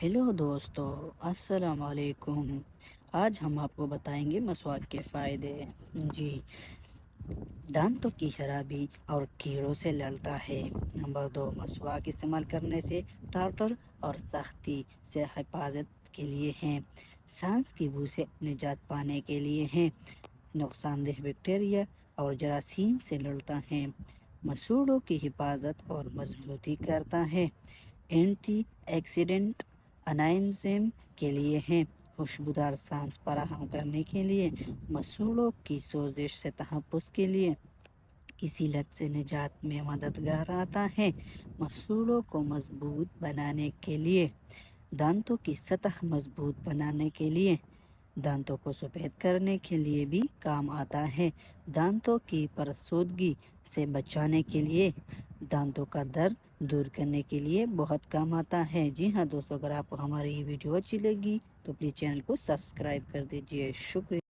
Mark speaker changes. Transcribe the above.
Speaker 1: Hello दोस्तों, अस्सलाम वालेकुम। आज हम आपको बताएंगे मसवाक के फ़ायदे। जी, दांतों की खराबी और कीड़ों से लड़ता है। नंबर 2, मसवाक इस्तेमाल करने से टार्टर और सख्ती से हिफाजत के लिए हैं। सांस की बू से निजात पाने के लिए हैं। नुकसानदेह बैक्टीरिया और जरासीम से लड़ता है। मसूड़ों की हिफाजत और मजबूती करता है। एंटी एक्सीडेंट अनाइंजेम के लिए हैं। खुशबूदार सांस फराहम करने के लिए, मसूड़ों की सोजिश से तहफ़्फ़ुज़ के लिए, किसी लत से निजात में मददगार आता है। मसूड़ों को मजबूत बनाने के लिए, दांतों की सतह मजबूत बनाने के लिए, दांतों को सफ़ेद करने के लिए भी काम आता है। दांतों की परसूदगी से बचाने के लिए, दांतों का दर्द दूर करने के लिए बहुत काम आता है। जी हाँ दोस्तों, अगर आपको हमारी ये वीडियो अच्छी लगी तो प्लीज़ चैनल को सब्सक्राइब कर दीजिए। शुक्रिया।